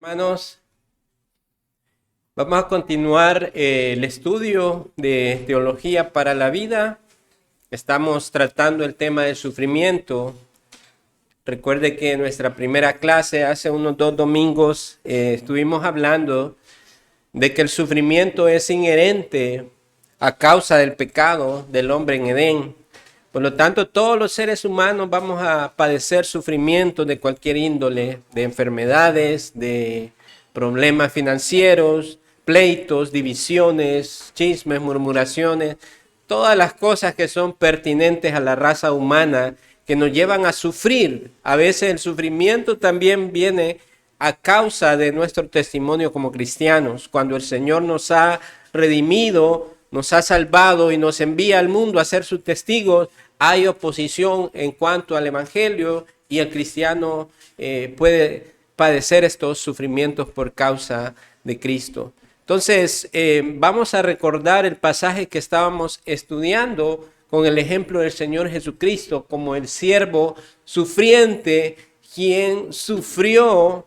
Hermanos, vamos a continuar el estudio de Teología para la Vida. Estamos tratando el tema del sufrimiento. Recuerde que en nuestra primera clase, hace unos 2 domingos, estuvimos hablando de que el sufrimiento es inherente a causa del pecado del hombre en Edén. Por lo tanto, todos los seres humanos vamos a padecer sufrimiento de cualquier índole, de enfermedades, de problemas financieros, pleitos, divisiones, chismes, murmuraciones, todas las cosas que son pertinentes a la raza humana que nos llevan a sufrir. A veces el sufrimiento también viene a causa de nuestro testimonio como cristianos, cuando el Señor nos ha redimido, nos ha salvado y nos envía al mundo a ser sus testigos. Hay oposición en cuanto al evangelio y el cristiano puede padecer estos sufrimientos por causa de Cristo. Entonces, vamos a recordar el pasaje que estábamos estudiando con el ejemplo del Señor Jesucristo como el siervo sufriente, quien sufrió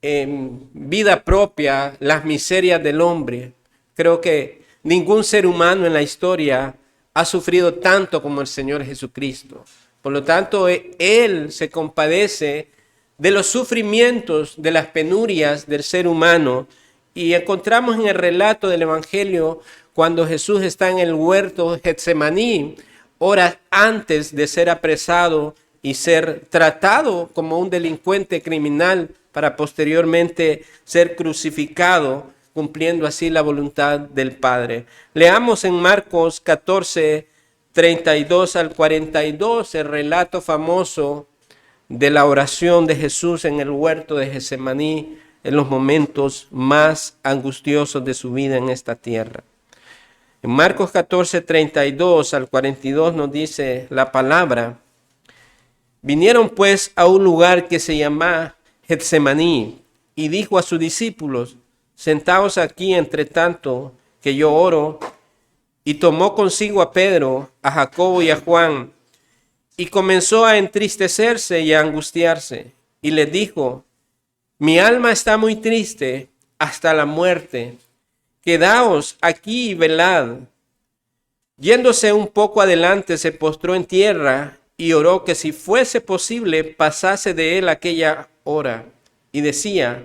en vida propia las miserias del hombre. Creo que ningún ser humano en la historia ha sufrido tanto como el Señor Jesucristo. Por lo tanto, Él se compadece de los sufrimientos, de las penurias del ser humano. Y encontramos en el relato del Evangelio cuando Jesús está en el huerto de Getsemaní, horas antes de ser apresado y ser tratado como un delincuente criminal para posteriormente ser crucificado, cumpliendo así la voluntad del Padre. Leamos en Marcos 14, 32 al 42, el relato famoso de la oración de Jesús en el huerto de Getsemaní, en los momentos más angustiosos de su vida en esta tierra. En Marcos 14, 32 al 42 nos dice la palabra: vinieron pues a un lugar que se llama Getsemaní, y dijo a sus discípulos: sentaos aquí entre tanto que yo oro. Y tomó consigo a Pedro, a Jacobo y a Juan, y comenzó a entristecerse y a angustiarse. Y les dijo: mi alma está muy triste hasta la muerte. Quedaos aquí y velad. Yéndose un poco adelante, se postró en tierra y oró que si fuese posible pasase de él aquella hora. Y decía: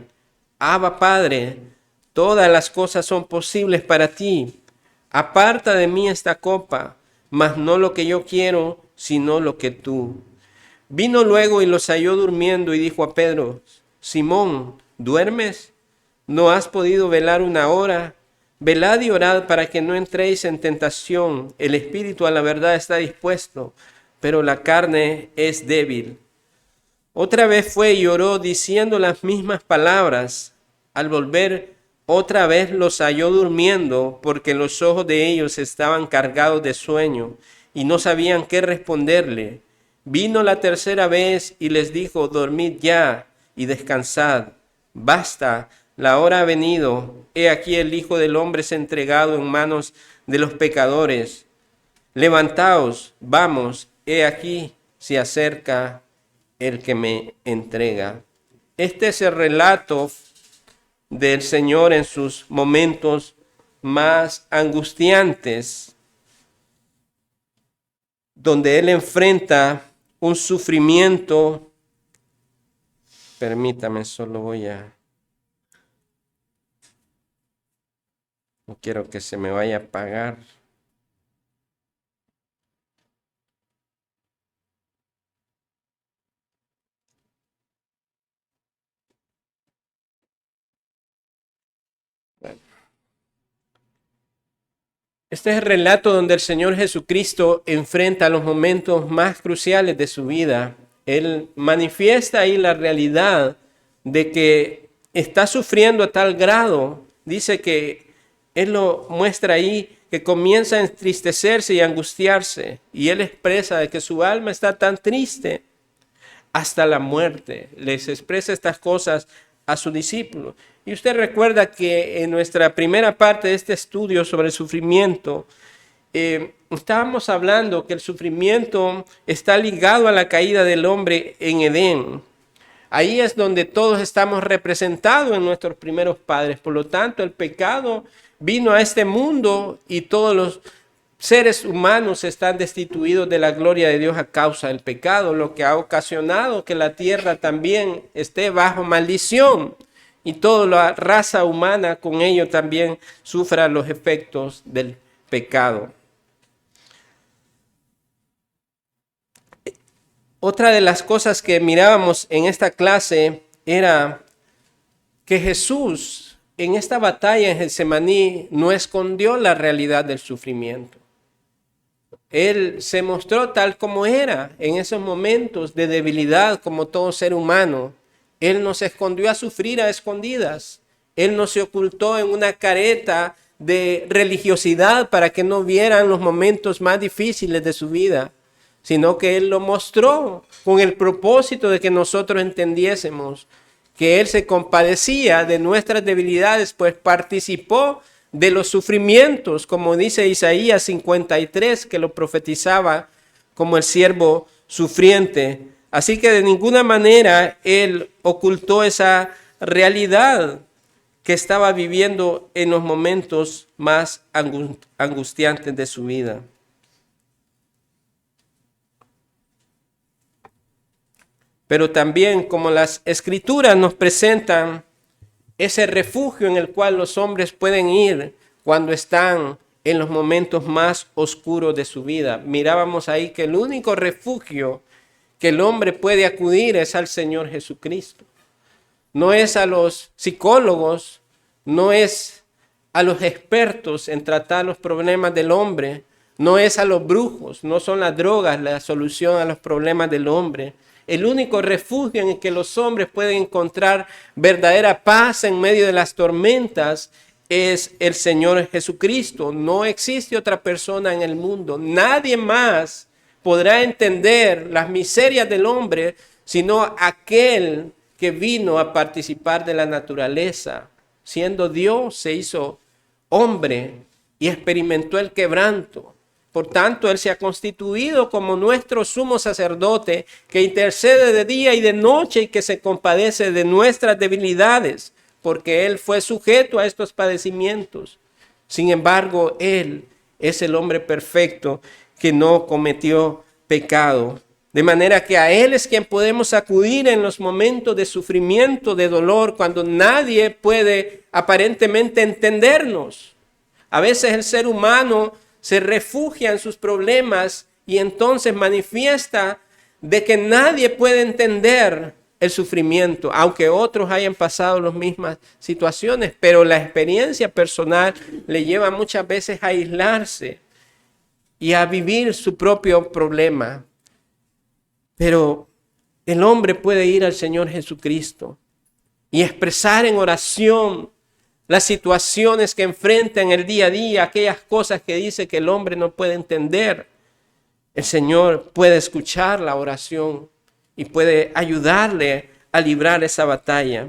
Abba, Padre, todas las cosas son posibles para ti. Aparta de mí esta copa, mas no lo que yo quiero, sino lo que tú. Vino luego y los halló durmiendo y dijo a Pedro: Simón, ¿duermes? ¿No has podido velar una hora? Velad y orad para que no entréis en tentación. El espíritu a la verdad está dispuesto, pero la carne es débil. Otra vez fue y oró diciendo las mismas palabras. Al volver, otra vez los halló durmiendo, porque los ojos de ellos estaban cargados de sueño y no sabían qué responderle. Vino la tercera vez y les dijo: dormid ya y descansad. Basta, la hora ha venido. He aquí el Hijo del Hombre es entregado en manos de los pecadores. Levantaos, vamos, he aquí se acerca el que me entrega. Este es el relato del Señor en sus momentos más angustiantes, donde Él enfrenta un sufrimiento. Permítame, no quiero que se me vaya a apagar. Este es el relato donde el Señor Jesucristo enfrenta los momentos más cruciales de su vida. Él manifiesta ahí la realidad de que está sufriendo a tal grado. Dice que Él lo muestra ahí, que comienza a entristecerse y a angustiarse. Y Él expresa de que su alma está tan triste hasta la muerte. Les expresa estas cosas a sus discípulos. Y usted recuerda que en nuestra primera parte de este estudio sobre el sufrimiento, estábamos hablando que el sufrimiento está ligado a la caída del hombre en Edén. Ahí es donde todos estamos representados en nuestros primeros padres. Por lo tanto, el pecado vino a este mundo y todos los seres humanos están destituidos de la gloria de Dios a causa del pecado, lo que ha ocasionado que la tierra también esté bajo maldición y toda la raza humana con ello también sufra los efectos del pecado. Otra de las cosas que mirábamos en esta clase era que Jesús en esta batalla en Getsemaní no escondió la realidad del sufrimiento. Él se mostró tal como era en esos momentos de debilidad como todo ser humano. Él no se escondió a sufrir a escondidas. Él no se ocultó en una careta de religiosidad para que no vieran los momentos más difíciles de su vida, sino que Él lo mostró con el propósito de que nosotros entendiésemos que Él se compadecía de nuestras debilidades, pues participó de los sufrimientos, como dice Isaías 53, que lo profetizaba como el siervo sufriente. Así que de ninguna manera Él ocultó esa realidad que estaba viviendo en los momentos más angustiantes de su vida. Pero también, como las Escrituras nos presentan ese refugio en el cual los hombres pueden ir cuando están en los momentos más oscuros de su vida. Mirábamos ahí que el único refugio que el hombre puede acudir es al Señor Jesucristo. No es a los psicólogos, no es a los expertos en tratar los problemas del hombre, no es a los brujos, no son las drogas la solución a los problemas del hombre. El único refugio en el que los hombres pueden encontrar verdadera paz en medio de las tormentas es el Señor Jesucristo. No existe otra persona en el mundo. Nadie más podrá entender las miserias del hombre sino aquel que vino a participar de la naturaleza. Siendo Dios, se hizo hombre y experimentó el quebranto. Por tanto, Él se ha constituido como nuestro sumo sacerdote que intercede de día y de noche y que se compadece de nuestras debilidades, porque Él fue sujeto a estos padecimientos. Sin embargo, Él es el hombre perfecto que no cometió pecado. De manera que a Él es quien podemos acudir en los momentos de sufrimiento, de dolor, cuando nadie puede aparentemente entendernos. A veces el ser humano se refugia en sus problemas y entonces manifiesta de que nadie puede entender el sufrimiento, aunque otros hayan pasado las mismas situaciones, pero la experiencia personal le lleva muchas veces a aislarse y a vivir su propio problema. Pero el hombre puede ir al Señor Jesucristo y expresar en oración las situaciones que enfrenta en el día a día, aquellas cosas que dice que el hombre no puede entender. El Señor puede escuchar la oración y puede ayudarle a librar esa batalla.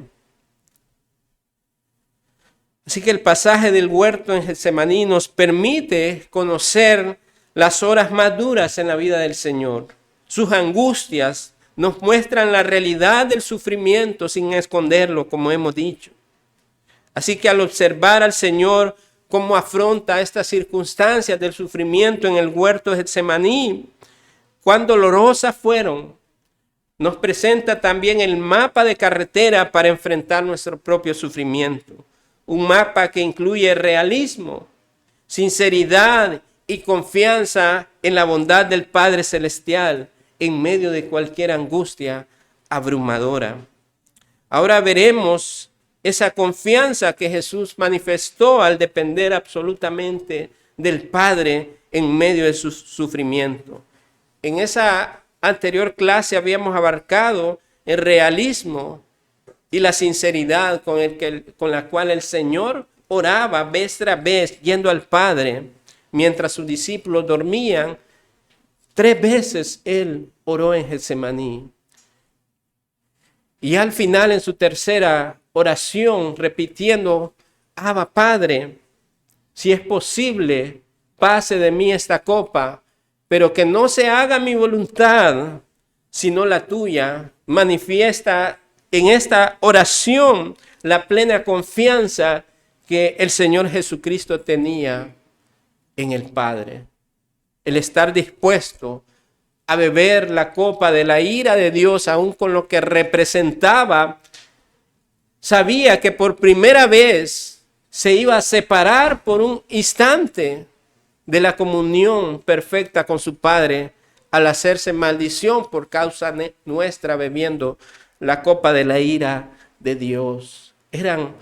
Así que el pasaje del huerto en Getsemaní nos permite conocer las horas más duras en la vida del Señor. Sus angustias nos muestran la realidad del sufrimiento sin esconderlo, como hemos dicho. Así que al observar al Señor cómo afronta estas circunstancias del sufrimiento en el huerto de Getsemaní, cuán dolorosas fueron, nos presenta también el mapa de carretera para enfrentar nuestro propio sufrimiento. Un mapa que incluye realismo, sinceridad y confianza en la bondad del Padre Celestial en medio de cualquier angustia abrumadora. Ahora veremos esa confianza que Jesús manifestó al depender absolutamente del Padre en medio de su sufrimiento. En esa anterior clase habíamos abarcado el realismo y la sinceridad con la cual el Señor oraba vez tras vez yendo al Padre. Mientras sus discípulos dormían, 3 veces Él oró en Getsemaní. Y al final, en su tercera oración, repitiendo: Abba, Padre, si es posible, pase de mí esta copa, pero que no se haga mi voluntad, sino la tuya. Manifiesta en esta oración la plena confianza que el Señor Jesucristo tenía en el Padre. El estar dispuesto a beber la copa de la ira de Dios, aun con lo que representaba, sabía que por primera vez se iba a separar por un instante de la comunión perfecta con su Padre al hacerse maldición por causa nuestra bebiendo la copa de la ira de Dios. Eran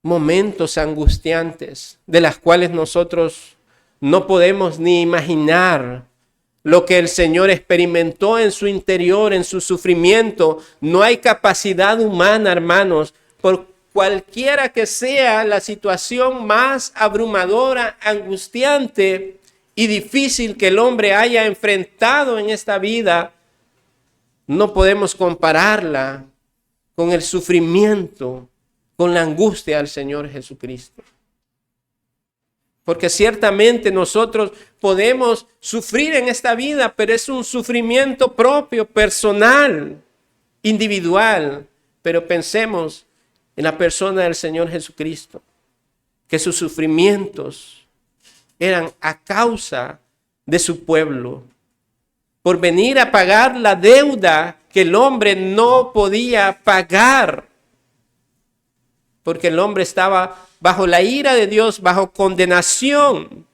momentos angustiantes de las cuales nosotros no podemos ni imaginar lo que el Señor experimentó en su interior, en su sufrimiento. No hay capacidad humana, hermanos, por cualquiera que sea la situación más abrumadora, angustiante y difícil que el hombre haya enfrentado en esta vida, no podemos compararla con el sufrimiento, con la angustia del Señor Jesucristo. Porque ciertamente nosotros podemos sufrir en esta vida, pero es un sufrimiento propio, personal, individual. Pero pensemos en la persona del Señor Jesucristo, que sus sufrimientos eran a causa de su pueblo, por venir a pagar la deuda que el hombre no podía pagar, porque el hombre estaba bajo la ira de Dios, bajo condenación.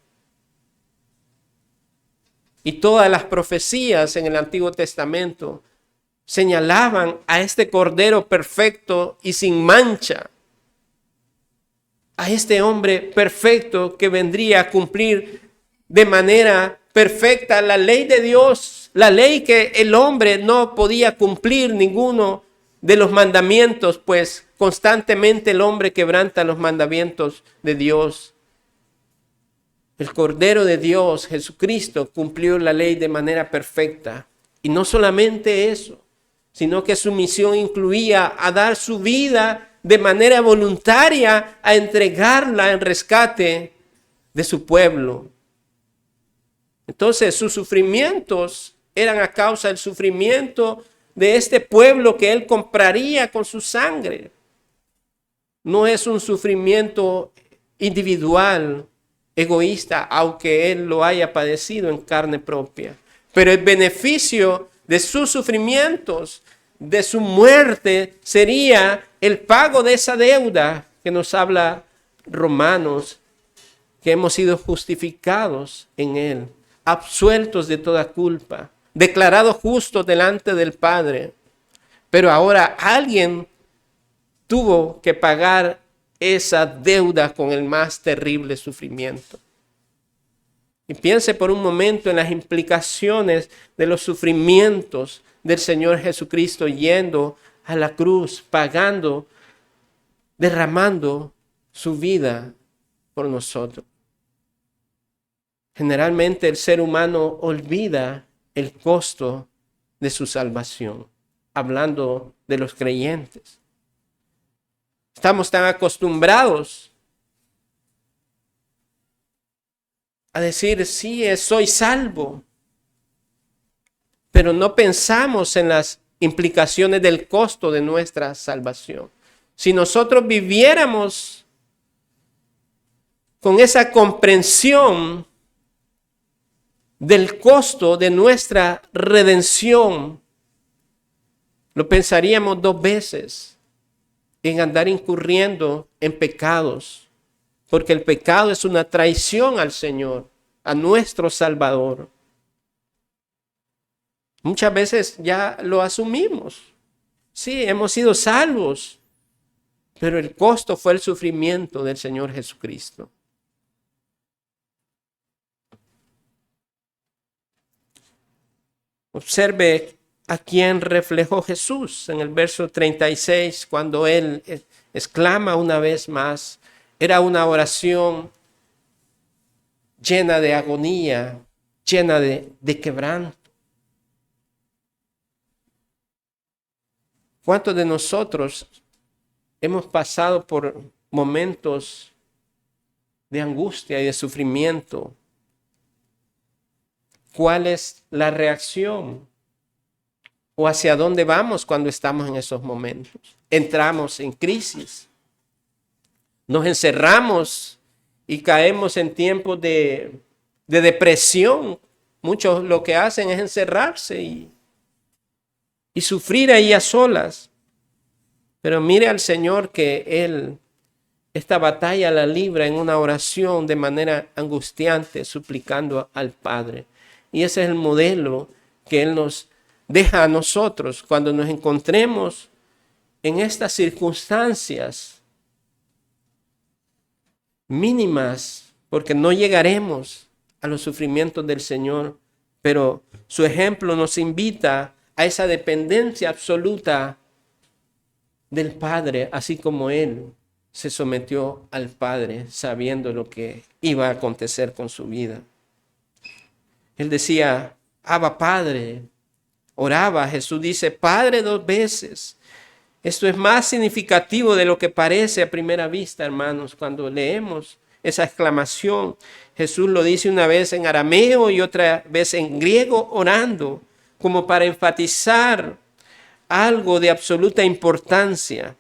Y todas las profecías en el Antiguo Testamento señalaban a este Cordero perfecto y sin mancha, a este hombre perfecto que vendría a cumplir de manera perfecta la ley de Dios, la ley que el hombre no podía cumplir ninguno de los mandamientos, pues constantemente el hombre quebranta los mandamientos de Dios. El Cordero de Dios, Jesucristo, cumplió la ley de manera perfecta. Y no solamente eso, sino que su misión incluía a dar su vida de manera voluntaria, a entregarla en rescate de su pueblo. Entonces sus sufrimientos eran a causa del sufrimiento de este pueblo que él compraría con su sangre. No es un sufrimiento individual, egoísta, aunque él lo haya padecido en carne propia. Pero el beneficio de sus sufrimientos, de su muerte, sería el pago de esa deuda que nos habla Romanos, que hemos sido justificados en él, absueltos de toda culpa, declarados justos delante del Padre. Pero ahora alguien tuvo que pagar esa deuda con el más terrible sufrimiento. Y piense por un momento en las implicaciones de los sufrimientos del Señor Jesucristo yendo a la cruz, pagando, derramando su vida por nosotros. Generalmente el ser humano olvida el costo de su salvación, hablando de los creyentes. Estamos tan acostumbrados a decir, sí, soy salvo, pero no pensamos en las implicaciones del costo de nuestra salvación. Si nosotros viviéramos con esa comprensión del costo de nuestra redención, lo pensaríamos dos veces en andar incurriendo en pecados, porque el pecado es una traición al Señor, a nuestro Salvador. Muchas veces ya lo asumimos. Sí, hemos sido salvos, pero el costo fue el sufrimiento del Señor Jesucristo. Observe a quién reflejó Jesús en el verso 36, cuando él exclama una vez más. Era una oración llena de agonía, llena de quebranto. ¿Cuántos de nosotros hemos pasado por momentos de angustia y de sufrimiento? ¿Cuál es la reacción ¿O hacia dónde vamos cuando estamos en esos momentos? Entramos en crisis. Nos encerramos y caemos en tiempos de depresión. Muchos lo que hacen es encerrarse y sufrir ahí a solas. Pero mire al Señor que Él esta batalla la libra en una oración de manera angustiante, suplicando al Padre. Y ese es el modelo que Él nos deja a nosotros cuando nos encontremos en estas circunstancias mínimas, porque no llegaremos a los sufrimientos del Señor, pero su ejemplo nos invita a esa dependencia absoluta del Padre, así como Él se sometió al Padre sabiendo lo que iba a acontecer con su vida. Él decía, Abba Padre, oraba. Jesús dice, Padre 2 veces. Esto es más significativo de lo que parece a primera vista, hermanos, cuando leemos esa exclamación. Jesús lo dice una vez en arameo y otra vez en griego orando, como para enfatizar algo de absoluta importancia.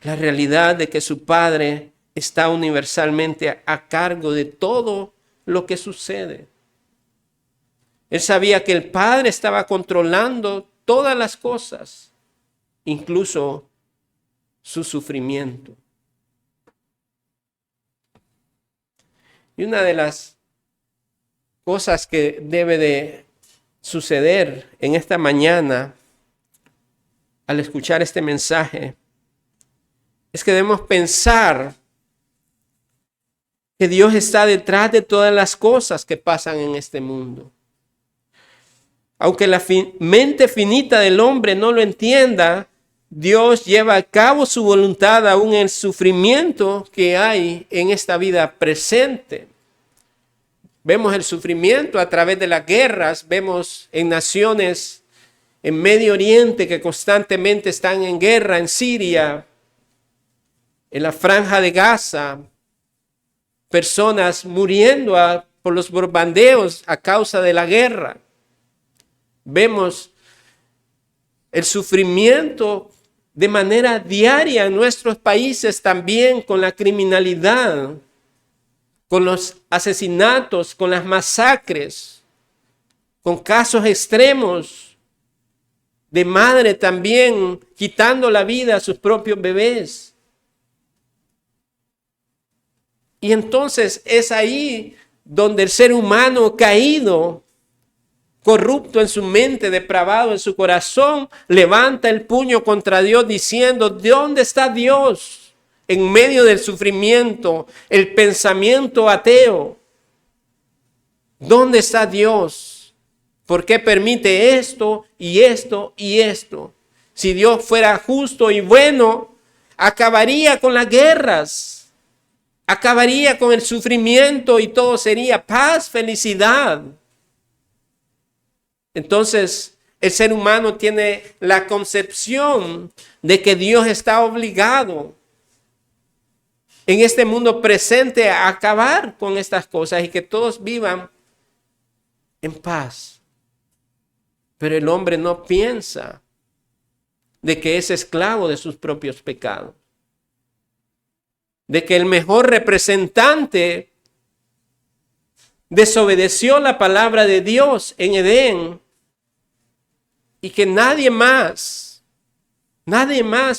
La realidad de que su Padre está universalmente a cargo de todo lo que sucede. Él sabía que el Padre estaba controlando todas las cosas, incluso su sufrimiento. Y una de las cosas que debe de suceder en esta mañana al escuchar este mensaje es que debemos pensar que Dios está detrás de todas las cosas que pasan en este mundo. Aunque la mente finita del hombre no lo entienda, Dios lleva a cabo su voluntad aún en el sufrimiento que hay en esta vida presente. Vemos el sufrimiento a través de las guerras, vemos en naciones en Medio Oriente que constantemente están en guerra, en Siria, en la Franja de Gaza, personas muriendo por los bombardeos a causa de la guerra. Vemos el sufrimiento de manera diaria en nuestros países también con la criminalidad, con los asesinatos, con las masacres, con casos extremos de madre también quitando la vida a sus propios bebés. Y entonces es ahí donde el ser humano caído, corrupto en su mente, depravado en su corazón, levanta el puño contra Dios diciendo, ¿dónde está Dios? En medio del sufrimiento, el pensamiento ateo. ¿Dónde está Dios? ¿Por qué permite esto y esto y esto? Si Dios fuera justo y bueno, acabaría con las guerras. Acabaría con el sufrimiento y todo sería paz, felicidad. Entonces, el ser humano tiene la concepción de que Dios está obligado en este mundo presente a acabar con estas cosas y que todos vivan en paz. Pero el hombre no piensa de que es esclavo de sus propios pecados. De que el mejor representante desobedeció la palabra de Dios en Edén y que nadie más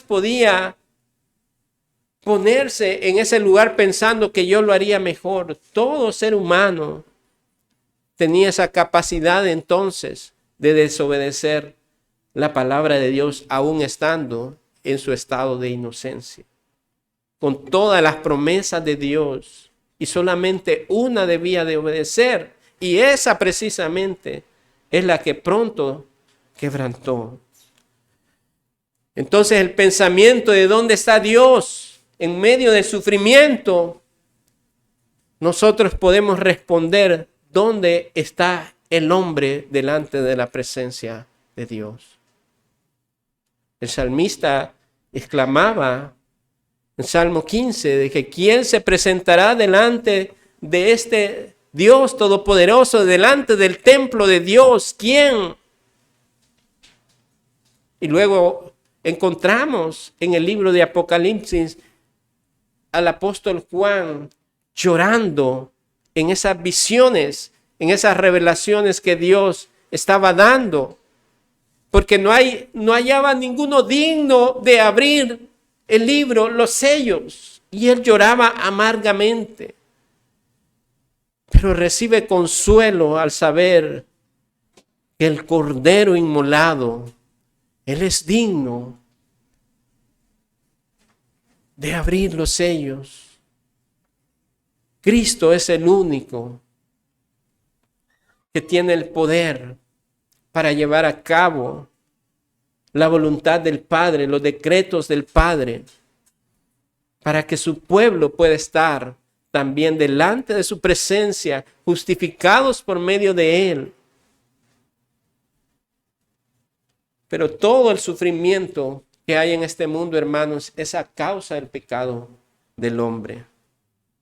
podía ponerse en ese lugar pensando que yo lo haría mejor. Todo ser humano tenía esa capacidad entonces de desobedecer la palabra de Dios aún estando en su estado de inocencia. Con todas las promesas de Dios y solamente una debía de obedecer y esa precisamente es la que pronto quebrantó. Entonces el pensamiento de dónde está Dios en medio del sufrimiento, nosotros podemos responder dónde está el hombre delante de la presencia de Dios. El salmista exclamaba en Salmo 15, de que ¿quién se presentará delante de este Dios todopoderoso, delante del templo de Dios? ¿Quién? Y luego encontramos en el libro de Apocalipsis al apóstol Juan llorando en esas visiones, en esas revelaciones que Dios estaba dando, porque no hallaba ninguno digno de abrir el libro, los sellos, y él lloraba amargamente. Pero recibe consuelo al saber que el Cordero inmolado, él es digno de abrir los sellos. Cristo es el único que tiene el poder para llevar a cabo la voluntad del Padre, los decretos del Padre, para que su pueblo pueda estar también delante de su presencia, justificados por medio de Él. Pero todo el sufrimiento que hay en este mundo, hermanos, es a causa del pecado del hombre.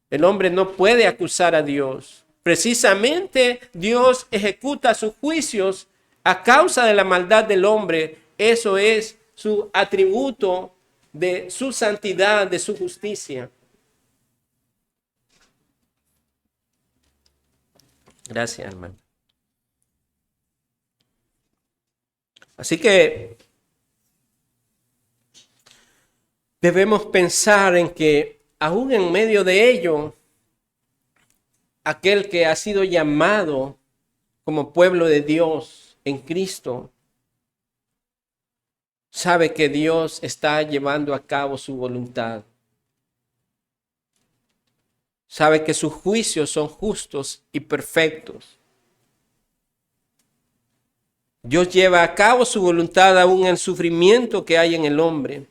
El hombre no puede acusar a Dios. Precisamente Dios ejecuta sus juicios a causa de la maldad del hombre. Eso es su atributo de su santidad, de su justicia. Gracias, hermano. Así que debemos pensar en que aún en medio de ello, aquel que ha sido llamado como pueblo de Dios en Cristo, sabe que Dios está llevando a cabo su voluntad. Sabe que sus juicios son justos y perfectos. Dios lleva a cabo su voluntad aún en el sufrimiento que hay en el hombre.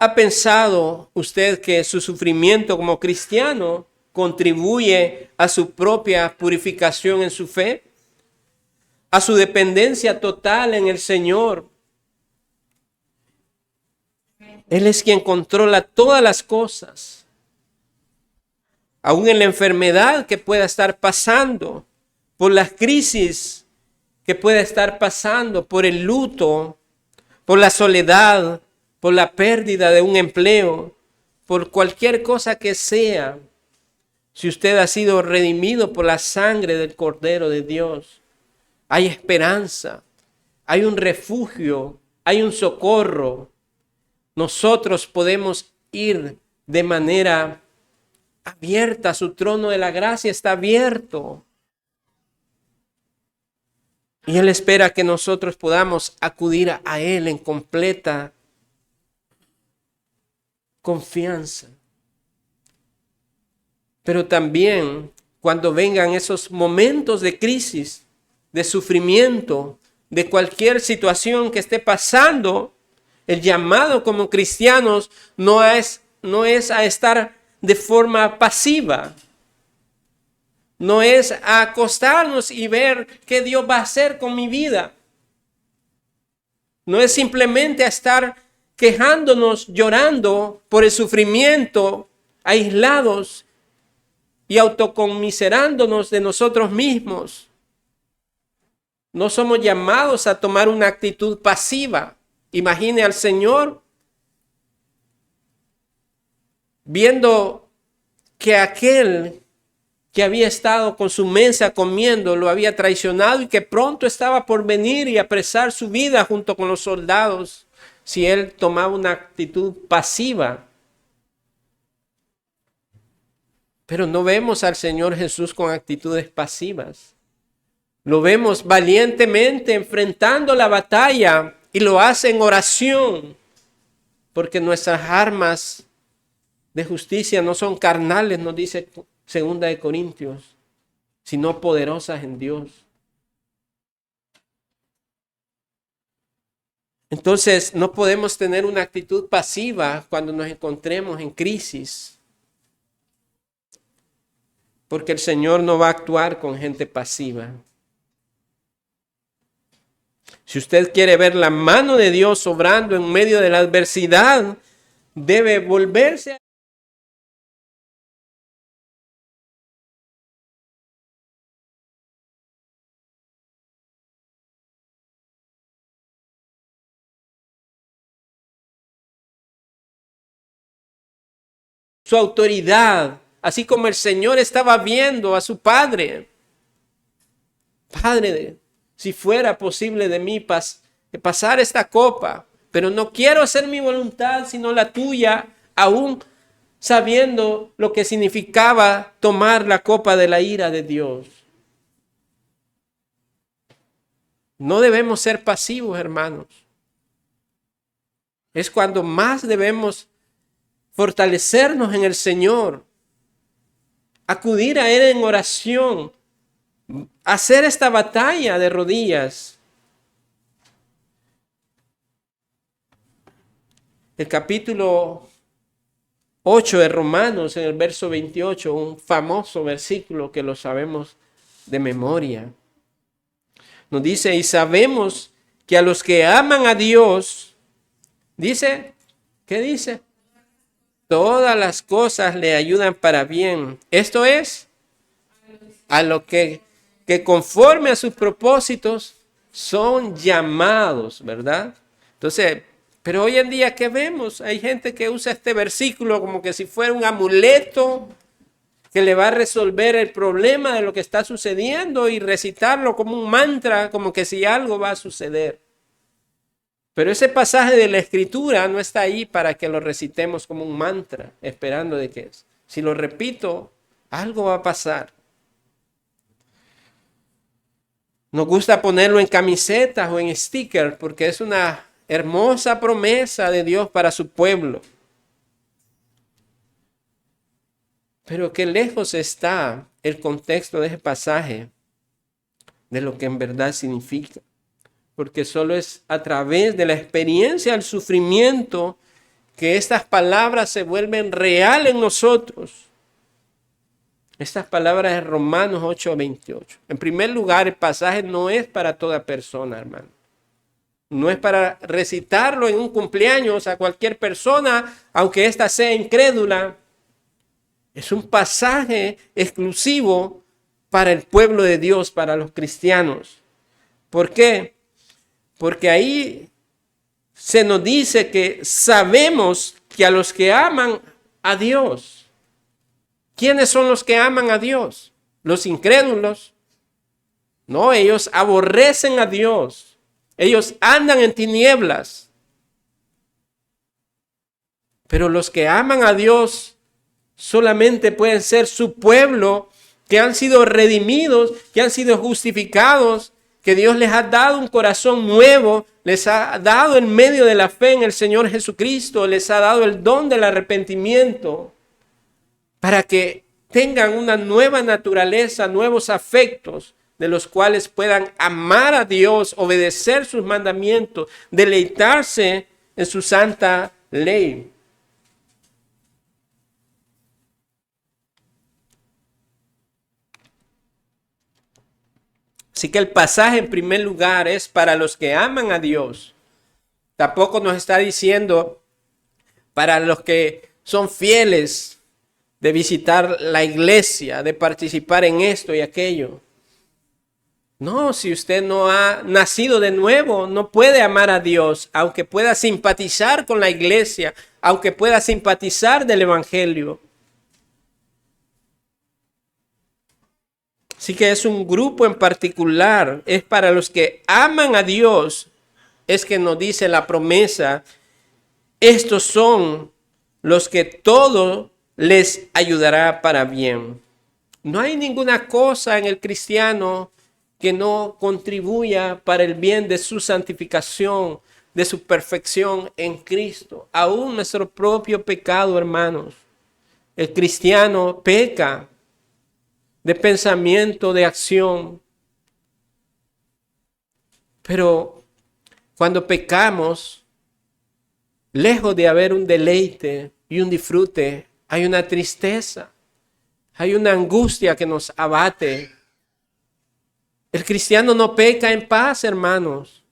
¿Ha pensado usted que su sufrimiento como cristiano contribuye a su propia purificación en su fe? A su dependencia total en el Señor. Él es quien controla todas las cosas. Aún en la enfermedad que pueda estar pasando, por las crisis que pueda estar pasando, por el luto, por la soledad, por la pérdida de un empleo, por cualquier cosa que sea. Si usted ha sido redimido por la sangre del Cordero de Dios, hay esperanza, hay un refugio, hay un socorro. Nosotros podemos ir de manera abierta, su trono de la gracia está abierto. Y Él espera que nosotros podamos acudir a Él en completa confianza. Pero también cuando vengan esos momentos de crisis, de sufrimiento, de cualquier situación que esté pasando, el llamado como cristianos no es a estar de forma pasiva. No es a acostarnos y ver qué Dios va a hacer con mi vida. No es simplemente a estar quejándonos, llorando por el sufrimiento, aislados y autoconmiserándonos de nosotros mismos. No somos llamados a tomar una actitud pasiva. Imagine al Señor viendo que aquel que había estado con su mesa comiendo lo había traicionado y que pronto estaba por venir y apresar su vida junto con los soldados si él tomaba una actitud pasiva. Pero no vemos al Señor Jesús con actitudes pasivas. Lo vemos valientemente enfrentando la batalla y lo hace en oración, porque nuestras armas de justicia no son carnales, nos dice 2 Corintios, sino poderosas en Dios. Entonces, no podemos tener una actitud pasiva cuando nos encontremos en crisis, porque el Señor no va a actuar con gente pasiva. Si usted quiere ver la mano de Dios obrando en medio de la adversidad, debe volverse a su autoridad, así como el Señor estaba viendo a su Padre. Padre, si fuera posible de mí pasar esta copa, pero no quiero hacer mi voluntad, sino la tuya, aún sabiendo lo que significaba tomar la copa de la ira de Dios. No debemos ser pasivos, hermanos. Es cuando más debemos fortalecernos en el Señor, acudir a Él en oración, hacer esta batalla de rodillas. El capítulo 8 de Romanos, en el verso 28, un famoso versículo que lo sabemos de memoria. Nos dice, y sabemos que a los que aman a Dios, dice, ¿qué dice? Todas las cosas le ayudan para bien. Esto es, a lo que conforme a sus propósitos son llamados, ¿verdad? Entonces, pero hoy en día, ¿qué vemos? Hay gente que usa este versículo como que si fuera un amuleto que le va a resolver el problema de lo que está sucediendo y recitarlo como un mantra, como que si algo va a suceder. Pero ese pasaje de la Escritura no está ahí para que lo recitemos como un mantra, esperando de que si lo repito, algo va a pasar. Nos gusta ponerlo en camisetas o en stickers porque es una hermosa promesa de Dios para su pueblo. Pero qué lejos está el contexto de ese pasaje de lo que en verdad significa. Porque solo es a través de la experiencia del sufrimiento que estas palabras se vuelven real en nosotros. Estas palabras de Romanos 8:28. En primer lugar, el pasaje no es para toda persona, hermano. No es para recitarlo en un cumpleaños a cualquier persona, aunque ésta sea incrédula. Es un pasaje exclusivo para el pueblo de Dios, para los cristianos. ¿Por qué? Porque ahí se nos dice que sabemos que a los que aman a Dios, ¿quiénes son los que aman a Dios? Los incrédulos. No, ellos aborrecen a Dios. Ellos andan en tinieblas. Pero los que aman a Dios solamente pueden ser su pueblo, que han sido redimidos, que han sido justificados, que Dios les ha dado un corazón nuevo, les ha dado en medio de la fe en el Señor Jesucristo, les ha dado el don del arrepentimiento para que tengan una nueva naturaleza, nuevos afectos de los cuales puedan amar a Dios, obedecer sus mandamientos, deleitarse en su santa ley. Así que el pasaje en primer lugar es para los que aman a Dios. Tampoco nos está diciendo para los que son fieles de visitar la iglesia, de participar en esto y aquello. No, si usted no ha nacido de nuevo, no puede amar a Dios, aunque pueda simpatizar con la iglesia, aunque pueda simpatizar del evangelio. Así que es un grupo en particular, es para los que aman a Dios, es que nos dice la promesa, estos son los que todo les ayudará para bien. No hay ninguna cosa en el cristiano que no contribuya para el bien de su santificación, de su perfección en Cristo. Aún nuestro propio pecado, hermanos. El cristiano peca de pensamiento, de acción. Pero cuando pecamos, lejos de haber un deleite y un disfrute, hay una tristeza, hay una angustia que nos abate. El cristiano no peca en paz, hermanos.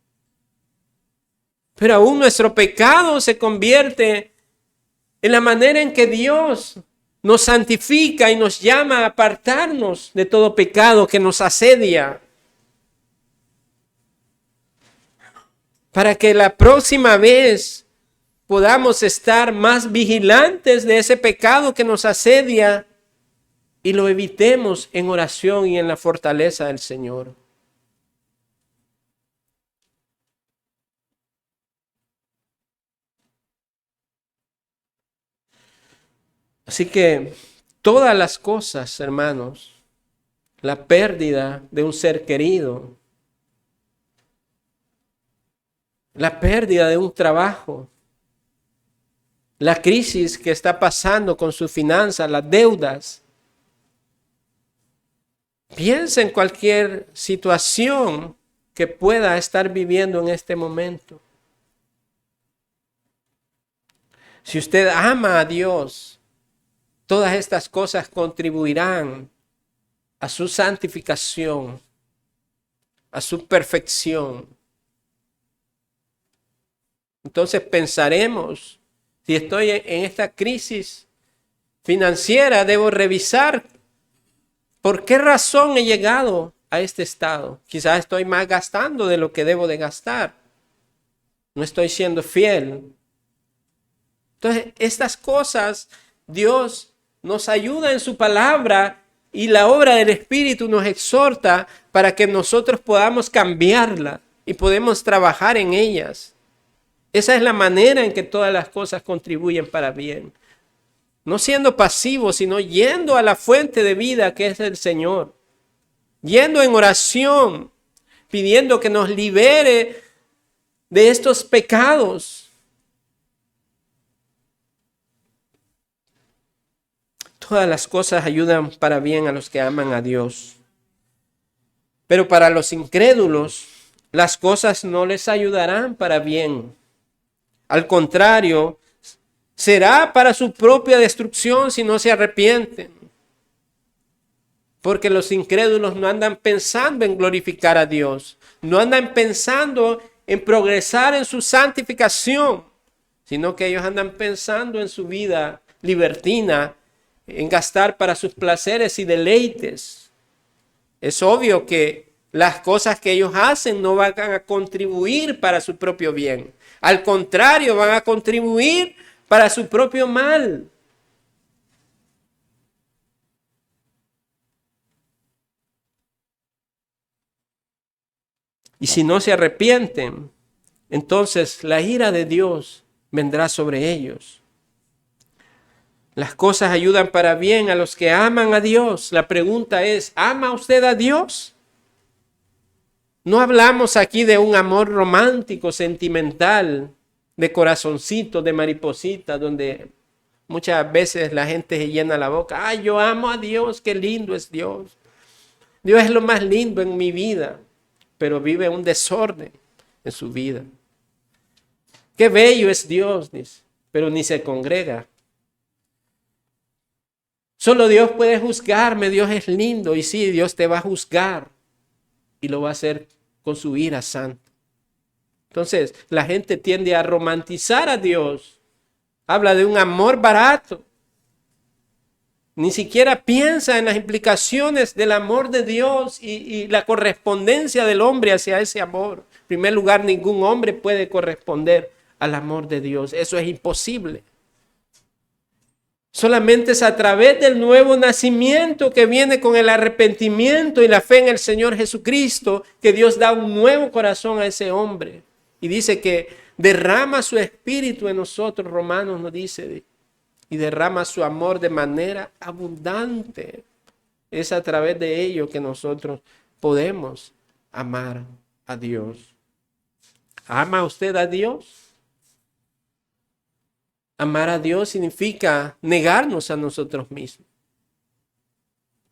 Pero aún nuestro pecado se convierte en la manera en que Dios nos santifica y nos llama a apartarnos de todo pecado que nos asedia. Para que la próxima vez podamos estar más vigilantes de ese pecado que nos asedia y lo evitemos en oración y en la fortaleza del Señor. Así que todas las cosas, hermanos, la pérdida de un ser querido, la pérdida de un trabajo, la crisis que está pasando con sus finanzas, las deudas. Piensa en cualquier situación que pueda estar viviendo en este momento. Si usted ama a Dios, todas estas cosas contribuirán a su santificación, a su perfección. Entonces pensaremos, si estoy en esta crisis financiera, debo revisar por qué razón he llegado a este estado. Quizás estoy más gastando de lo que debo de gastar. No estoy siendo fiel. Entonces, estas cosas Dios nos ayuda en su palabra y la obra del Espíritu nos exhorta para que nosotros podamos cambiarla y podemos trabajar en ellas. Esa es la manera en que todas las cosas contribuyen para bien. No siendo pasivos, sino yendo a la fuente de vida que es el Señor. Yendo en oración, pidiendo que nos libere de estos pecados. Todas las cosas ayudan para bien a los que aman a Dios. Pero para los incrédulos, las cosas no les ayudarán para bien. Al contrario, será para su propia destrucción si no se arrepienten. Porque los incrédulos no andan pensando en glorificar a Dios. No andan pensando en progresar en su santificación. Sino que ellos andan pensando en su vida libertina, en gastar para sus placeres y deleites. Es obvio que las cosas que ellos hacen no van a contribuir para su propio bien. Al contrario, van a contribuir para su propio mal. Y si no se arrepienten, entonces la ira de Dios vendrá sobre ellos. Las cosas ayudan para bien a los que aman a Dios. La pregunta es, ¿ama usted a Dios? No hablamos aquí de un amor romántico, sentimental, de corazoncito, de mariposita, donde muchas veces la gente se llena la boca. ¡Ay, yo amo a Dios! ¡Qué lindo es Dios! Dios es lo más lindo en mi vida, pero vive un desorden en su vida. ¡Qué bello es Dios! Dice, pero ni se congrega. Solo Dios puede juzgarme, Dios es lindo. Y sí, Dios te va a juzgar y lo va a hacer con su ira santa. Entonces, la gente tiende a romantizar a Dios. Habla de un amor barato. Ni siquiera piensa en las implicaciones del amor de Dios y la correspondencia del hombre hacia ese amor. En primer lugar, ningún hombre puede corresponder al amor de Dios. Eso es imposible. Solamente es a través del nuevo nacimiento que viene con el arrepentimiento y la fe en el Señor Jesucristo que Dios da un nuevo corazón a ese hombre. Y dice que derrama su espíritu en nosotros, Romanos nos dice, y derrama su amor de manera abundante. Es a través de ello que nosotros podemos amar a Dios. ¿Ama usted a Dios? Amar a Dios significa negarnos a nosotros mismos.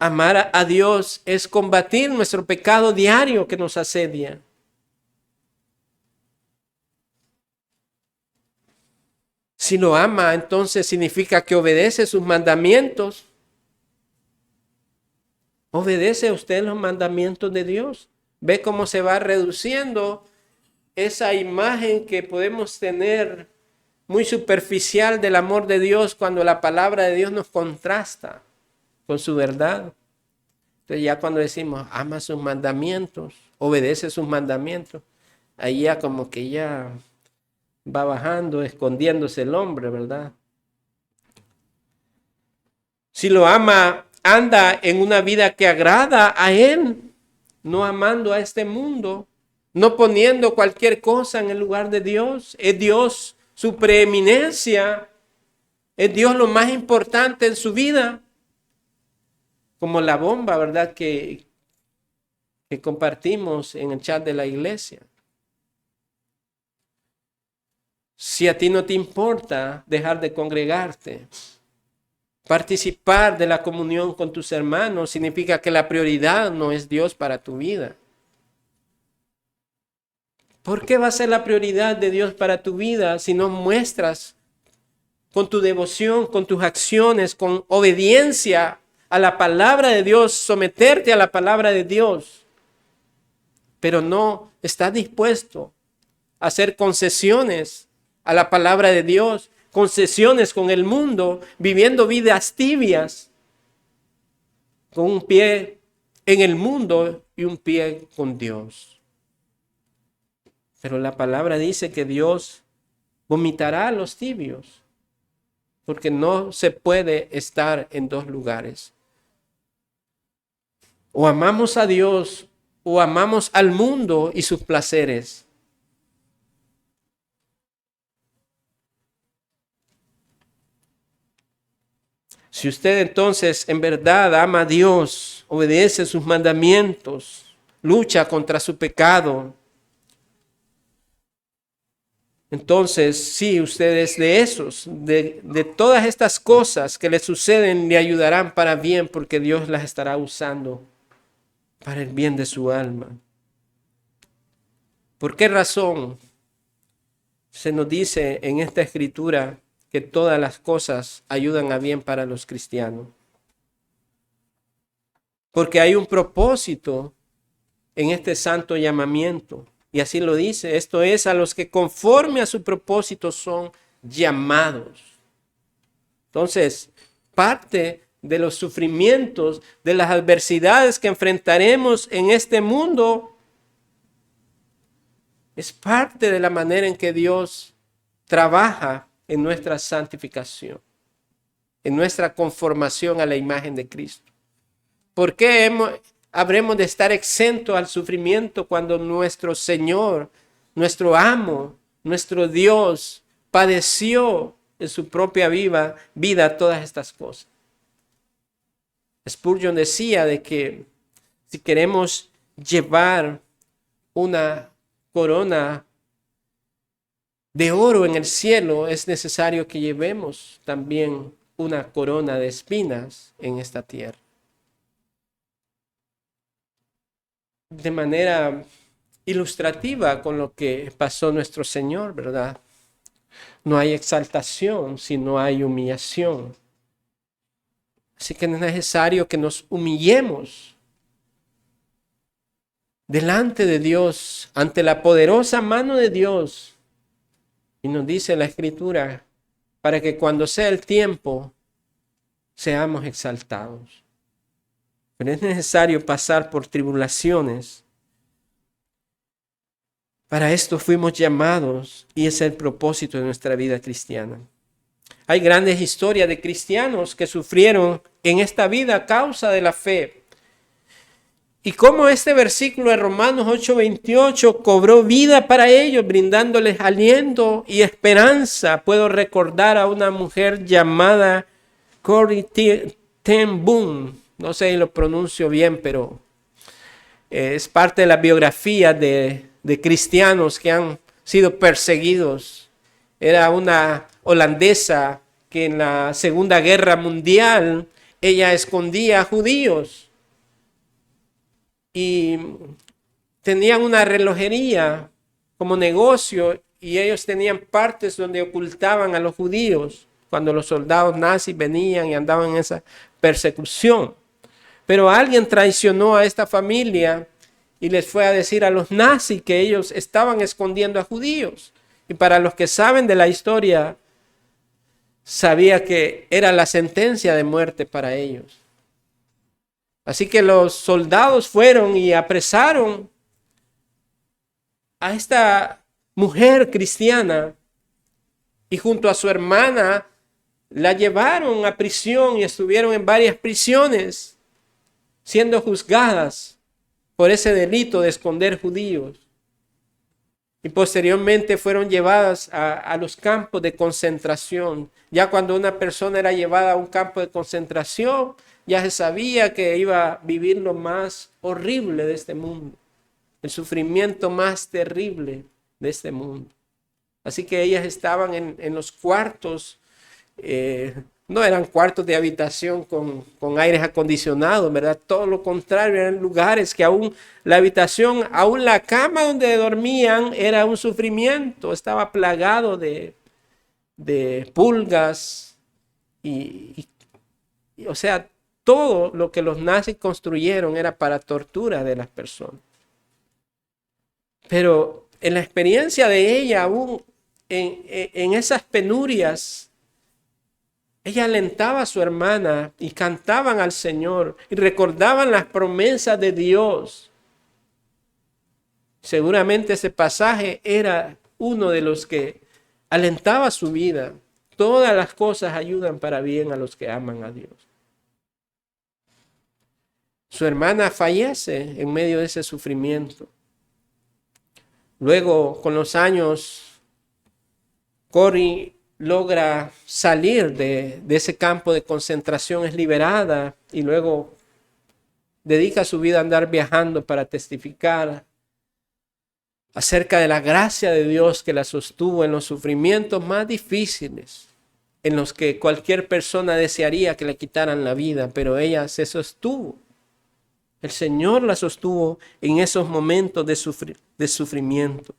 Amar a Dios es combatir nuestro pecado diario que nos asedia. Si lo ama, entonces significa que obedece sus mandamientos. ¿Obedece usted los mandamientos de Dios? ¿Ve cómo se va reduciendo esa imagen que podemos tener muy superficial del amor de Dios cuando la palabra de Dios nos contrasta con su verdad? Entonces ya cuando decimos ama sus mandamientos, obedece sus mandamientos, ahí ya como que ya va bajando, escondiéndose el hombre, ¿verdad? Si lo ama, anda en una vida que agrada a Él, no amando a este mundo, no poniendo cualquier cosa en el lugar de Dios. Es Dios su preeminencia, es Dios lo más importante en su vida, como la bomba, ¿verdad? Que compartimos en el chat de la iglesia. Si a ti no te importa dejar de congregarte, participar de la comunión con tus hermanos, significa que la prioridad no es Dios para tu vida. ¿Por qué va a ser la prioridad de Dios para tu vida si no muestras con tu devoción, con tus acciones, con obediencia a la palabra de Dios, someterte a la palabra de Dios, pero no estás dispuesto a hacer concesiones a la palabra de Dios, concesiones con el mundo, viviendo vidas tibias, con un pie en el mundo y un pie con Dios? Pero la palabra dice que Dios vomitará a los tibios, porque no se puede estar en dos lugares. O amamos a Dios o amamos al mundo y sus placeres. Si usted entonces en verdad ama a Dios, obedece sus mandamientos, lucha contra su pecado, entonces sí, usted es de esos, de todas estas cosas que le suceden, le ayudarán para bien, porque Dios las estará usando para el bien de su alma. ¿Por qué razón se nos dice en esta escritura que todas las cosas ayudan a bien para los cristianos? Porque hay un propósito en este santo llamamiento. Y así lo dice, esto es a los que conforme a su propósito son llamados. Entonces, parte de los sufrimientos, de las adversidades que enfrentaremos en este mundo, es parte de la manera en que Dios trabaja en nuestra santificación, en nuestra conformación a la imagen de Cristo. ¿Por qué habremos de estar exentos al sufrimiento cuando nuestro Señor, nuestro amo, nuestro Dios padeció en su propia vida todas estas cosas? Spurgeon decía de que si queremos llevar una corona de oro en el cielo, es necesario que llevemos también una corona de espinas en esta tierra. De manera ilustrativa con lo que pasó nuestro Señor, ¿verdad? No hay exaltación si no hay humillación. Así que es necesario que nos humillemos delante de Dios, ante la poderosa mano de Dios. Y nos dice la Escritura, para que cuando sea el tiempo, seamos exaltados. Pero es necesario pasar por tribulaciones. Para esto fuimos llamados y es el propósito de nuestra vida cristiana. Hay grandes historias de cristianos que sufrieron en esta vida a causa de la fe. Y cómo este versículo de Romanos 8:28 cobró vida para ellos, brindándoles aliento y esperanza. Puedo recordar a una mujer llamada Corrie ten Boom. No sé si lo pronuncio bien, pero es parte de la biografía de cristianos que han sido perseguidos. Era una holandesa que en la Segunda Guerra Mundial ella escondía a judíos. Y tenían una relojería como negocio y ellos tenían partes donde ocultaban a los judíos cuando los soldados nazis venían y andaban en esa persecución. Pero alguien traicionó a esta familia y les fue a decir a los nazis que ellos estaban escondiendo a judíos. Y para los que saben de la historia, sabía que era la sentencia de muerte para ellos. Así que los soldados fueron y apresaron a esta mujer cristiana Y junto a su hermana la llevaron a prisión y estuvieron en varias prisiones siendo juzgadas por ese delito de esconder judíos. Y posteriormente fueron llevadas a los campos de concentración. Ya cuando una persona era llevada a un campo de concentración, ya se sabía que iba a vivir lo más horrible de este mundo, el sufrimiento más terrible de este mundo. Así que ellas estaban en los cuartos, no eran cuartos de habitación con aires acondicionados, ¿verdad? Todo lo contrario, eran lugares que aún la habitación, aún la cama donde dormían era un sufrimiento, estaba plagado de pulgas o sea, todo lo que los nazis construyeron era para tortura de las personas. Pero en la experiencia de ella, aún en esas penurias, ella alentaba a su hermana y cantaban al Señor y recordaban las promesas de Dios. Seguramente ese pasaje era uno de los que alentaba su vida. Todas las cosas ayudan para bien a los que aman a Dios. Su hermana fallece en medio de ese sufrimiento. Luego, con los años, Corrie logra salir de ese campo de concentración, es liberada y luego dedica su vida a andar viajando para testificar acerca de la gracia de Dios que la sostuvo en los sufrimientos más difíciles, en los que cualquier persona desearía que le quitaran la vida, pero ella se sostuvo. El Señor la sostuvo en esos momentos de sufrimiento.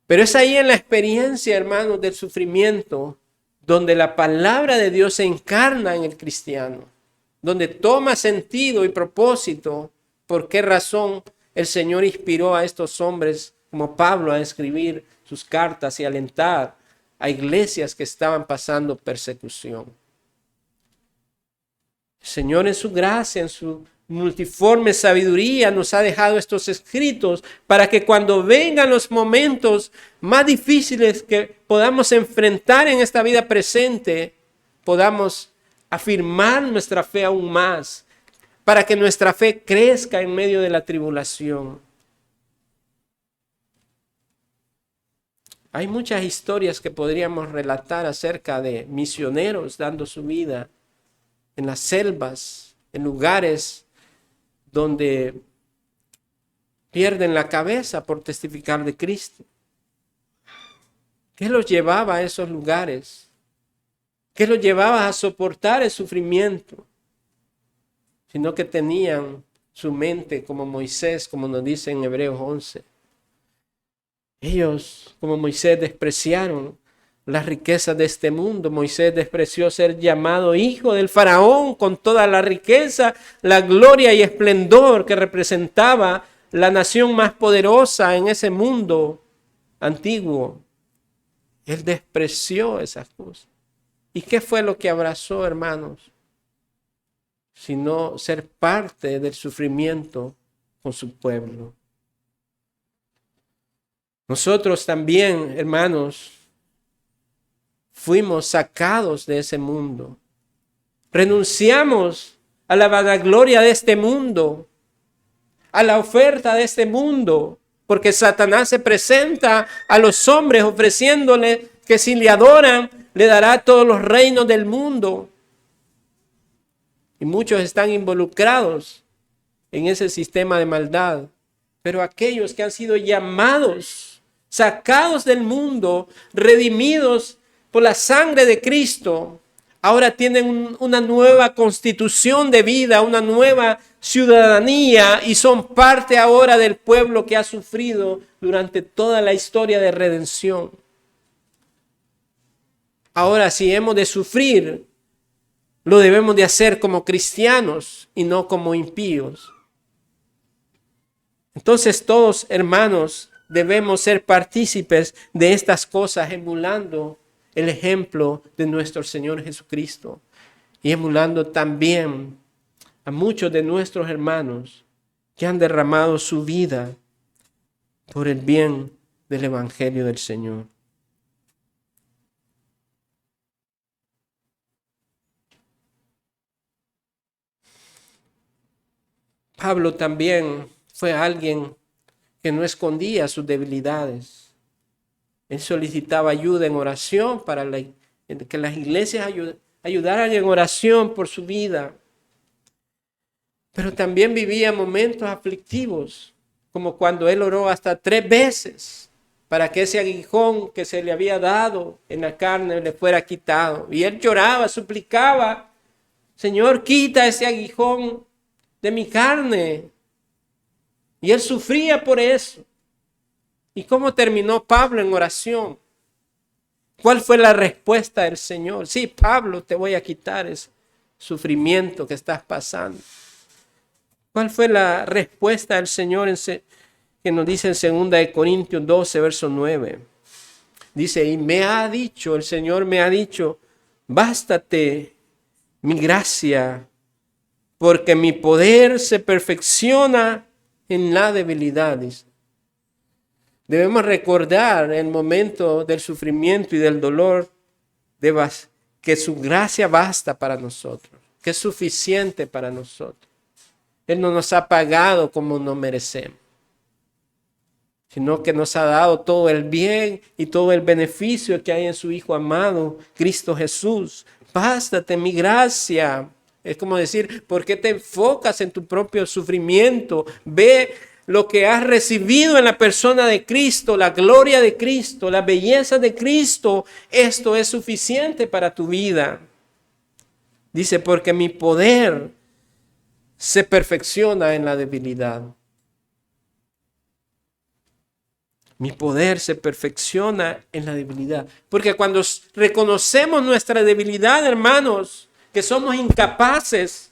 Pero es ahí en la experiencia, hermanos, del sufrimiento, donde la palabra de Dios se encarna en el cristiano, donde toma sentido y propósito. ¿Por qué razón el Señor inspiró a estos hombres como Pablo a escribir sus cartas y alentar a iglesias que estaban pasando persecución? El Señor en su gracia, en su multiforme sabiduría nos ha dejado estos escritos para que cuando vengan los momentos más difíciles que podamos enfrentar en esta vida presente, podamos afirmar nuestra fe aún más, para que nuestra fe crezca en medio de la tribulación. Hay muchas historias que podríamos relatar acerca de misioneros dando su vida en las selvas, en lugares donde pierden la cabeza por testificar de Cristo. ¿Qué los llevaba a esos lugares? ¿Qué los llevaba a soportar el sufrimiento? Sino que tenían su mente como Moisés, como nos dice en Hebreos 11. Ellos, como Moisés, despreciaron las riquezas de este mundo. Moisés despreció ser llamado hijo del faraón con toda la riqueza, la gloria y esplendor que representaba la nación más poderosa en ese mundo antiguo. Él despreció esas cosas. ¿Y qué fue lo que abrazó, hermanos? Sino ser parte del sufrimiento con su pueblo. Nosotros también, hermanos, fuimos sacados de ese mundo. Renunciamos a la vanagloria de este mundo, a la oferta de este mundo, porque Satanás se presenta a los hombres ofreciéndole que si le adoran, le dará todos los reinos del mundo. Y muchos están involucrados en ese sistema de maldad. Pero aquellos que han sido llamados, sacados del mundo, redimidos por la sangre de Cristo, ahora tienen una nueva constitución de vida, una nueva ciudadanía y son parte ahora del pueblo que ha sufrido durante toda la historia de redención. Ahora, si hemos de sufrir, lo debemos de hacer como cristianos y no como impíos. Entonces todos, hermanos, debemos ser partícipes de estas cosas, emulando el ejemplo de nuestro Señor Jesucristo y emulando también a muchos de nuestros hermanos que han derramado su vida por el bien del Evangelio del Señor. Pablo también fue alguien que no escondía sus debilidades. Él solicitaba ayuda en oración para que las iglesias ayudaran en oración por su vida. Pero también vivía momentos aflictivos, como cuando él oró hasta 3 veces para que ese aguijón que se le había dado en la carne le fuera quitado. Y él lloraba, suplicaba: Señor, quita ese aguijón de mi carne. Y él sufría por eso. ¿Y cómo terminó Pablo en oración? ¿Cuál fue la respuesta del Señor? Sí, Pablo, te voy a quitar ese sufrimiento que estás pasando. ¿Cuál fue la respuesta del Señor que nos dice en 2 Corintios 12, verso 9? Dice, y el Señor me ha dicho, bástate mi gracia, porque mi poder se perfecciona en la debilidad. Dice. Debemos recordar el momento del sufrimiento y del dolor, que su gracia basta para nosotros, que es suficiente para nosotros. Él no nos ha pagado como nos merecemos, sino que nos ha dado todo el bien y todo el beneficio que hay en su Hijo amado, Cristo Jesús. Bástate mi gracia. Es como decir, ¿por qué te enfocas en tu propio sufrimiento? Ve lo que has recibido en la persona de Cristo, la gloria de Cristo, la belleza de Cristo. Esto es suficiente para tu vida. Dice, porque mi poder se perfecciona en la debilidad. Mi poder se perfecciona en la debilidad. Porque cuando reconocemos nuestra debilidad, hermanos, que somos incapaces,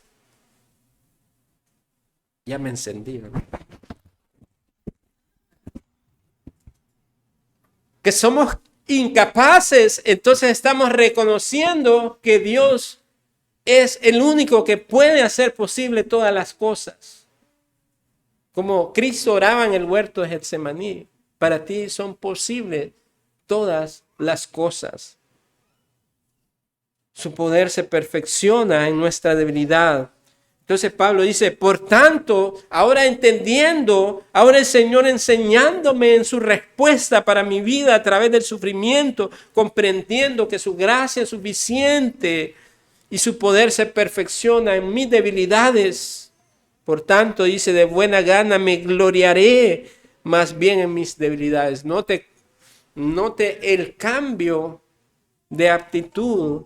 ya me encendí, ¿verdad? Que somos incapaces, entonces estamos reconociendo que Dios es el único que puede hacer posible todas las cosas. Como Cristo oraba en el huerto de Getsemaní, para ti son posibles todas las cosas. Su poder se perfecciona en nuestra debilidad. Entonces Pablo dice, por tanto, ahora entendiendo, ahora el Señor enseñándome en su respuesta para mi vida a través del sufrimiento, comprendiendo que su gracia es suficiente y su poder se perfecciona en mis debilidades. Por tanto, dice, de buena gana me gloriaré más bien en mis debilidades. Note el cambio de actitud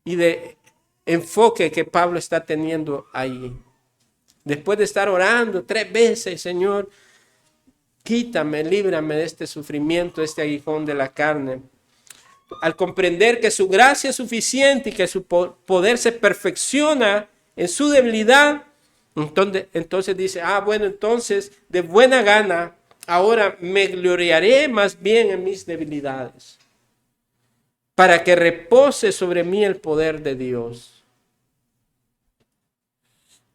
y de enfoque que Pablo está teniendo ahí. Después de estar orando 3 veces, Señor, quítame, líbrame de este sufrimiento, este aguijón de la carne. Al comprender que su gracia es suficiente y que su poder se perfecciona en su debilidad, entonces dice, entonces de buena gana, ahora me gloriaré más bien en mis debilidades, para que repose sobre mí el poder de Dios.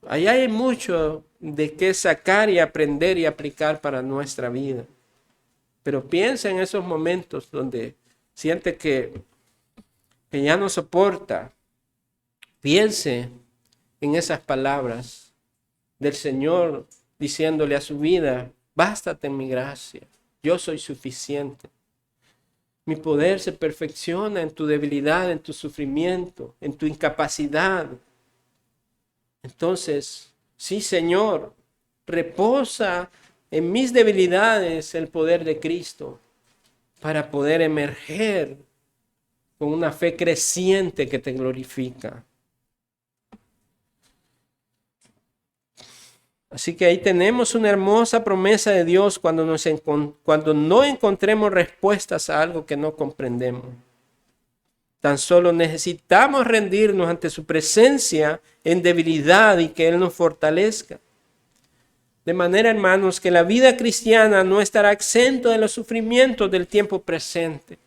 Ahí hay mucho de qué sacar y aprender y aplicar para nuestra vida. Pero piensa en esos momentos donde siente que ya no soporta. Piense en esas palabras del Señor diciéndole a su vida, bástate en mi gracia, yo soy suficiente. Mi poder se perfecciona en tu debilidad, en tu sufrimiento, en tu incapacidad. Entonces, sí, Señor, reposa en mis debilidades el poder de Cristo para poder emerger con una fe creciente que te glorifica. Así que ahí tenemos una hermosa promesa de Dios cuando no encontremos respuestas a algo que no comprendemos. Tan solo necesitamos rendirnos ante su presencia en debilidad y que Él nos fortalezca. De manera, hermanos, que la vida cristiana no estará exento de los sufrimientos del tiempo presente.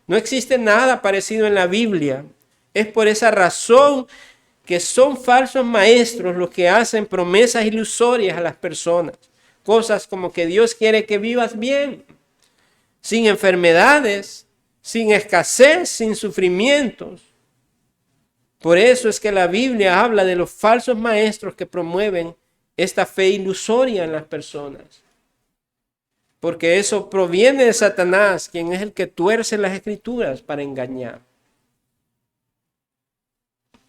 No existe nada parecido en la Biblia. Es por esa razón que son falsos maestros los que hacen promesas ilusorias a las personas. Cosas como que Dios quiere que vivas bien, sin enfermedades, sin escasez, sin sufrimientos. Por eso es que la Biblia habla de los falsos maestros que promueven esta fe ilusoria en las personas. Porque eso proviene de Satanás, quien es el que tuerce las escrituras para engañar.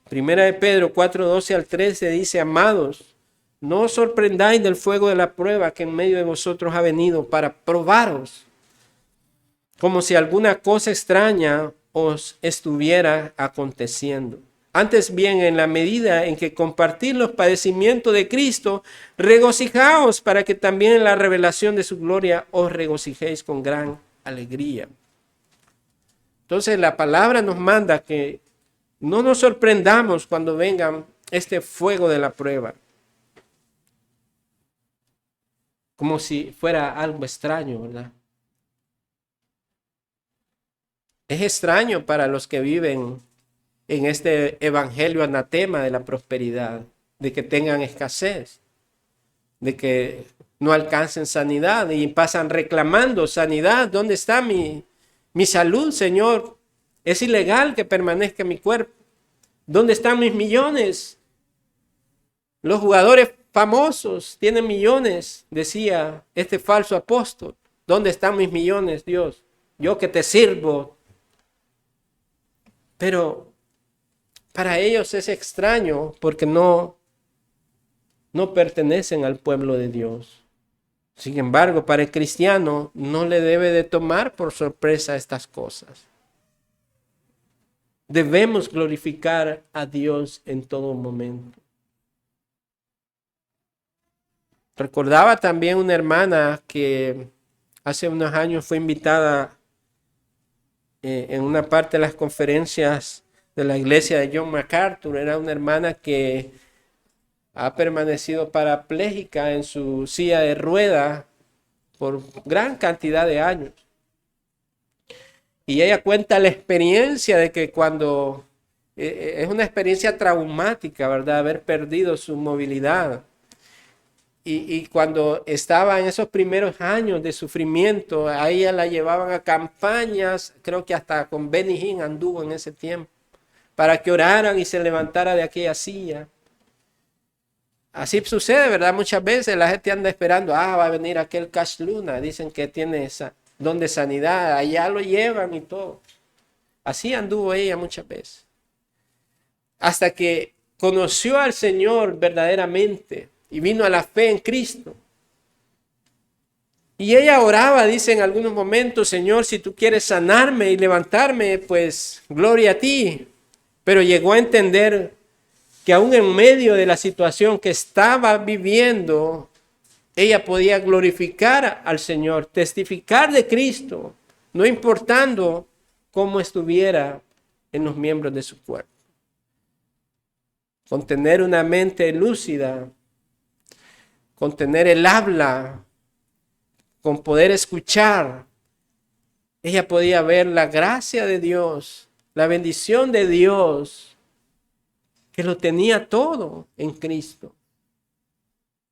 Primera de Pedro 4:12 al 13 dice: amados, no os sorprendáis del fuego de la prueba que en medio de vosotros ha venido para probaros, como si alguna cosa extraña os estuviera aconteciendo. Antes bien, en la medida en que compartís los padecimientos de Cristo, regocijaos para que también en la revelación de su gloria os regocijéis con gran alegría. Entonces la palabra nos manda que no nos sorprendamos cuando venga este fuego de la prueba, como si fuera algo extraño, ¿verdad? Es extraño para los que viven en este evangelio anatema de la prosperidad, de que tengan escasez, de que no alcancen sanidad y pasan reclamando sanidad. ¿Dónde está mi salud, Señor? Es ilegal que permanezca mi cuerpo. ¿Dónde están mis millones? Los jugadores famosos tienen millones, decía este falso apóstol. ¿Dónde están mis millones, Dios? Yo que te sirvo. Pero para ellos es extraño porque no pertenecen al pueblo de Dios. Sin embargo, para el cristiano no le debe de tomar por sorpresa estas cosas. Debemos glorificar a Dios en todo momento. Recordaba también una hermana que hace unos años fue invitada en una parte de las conferencias de la iglesia de John MacArthur. Era una hermana que ha permanecido parapléjica en su silla de ruedas por gran cantidad de años. Y ella cuenta la experiencia de que cuando es una experiencia traumática, ¿verdad? Haber perdido su movilidad. Y cuando estaba en esos primeros años de sufrimiento, a ella la llevaban a campañas, creo que hasta con Benny Hinn anduvo en ese tiempo, para que oraran y se levantara de aquella silla. Así sucede, ¿verdad? Muchas veces la gente anda esperando, va a venir aquel Cash Luna, dicen que tiene esa don de sanidad, allá lo llevan y todo. Así anduvo ella muchas veces. Hasta que conoció al Señor verdaderamente y vino a la fe en Cristo. Y ella oraba, dice en algunos momentos: Señor, si tú quieres sanarme y levantarme, pues gloria a ti. Pero llegó a entender que aún en medio de la situación que estaba viviendo, ella podía glorificar al Señor, testificar de Cristo, no importando cómo estuviera en los miembros de su cuerpo. Con tener una mente lúcida, con tener el habla, con poder escuchar, ella podía ver la gracia de Dios, la bendición de Dios, que lo tenía todo en Cristo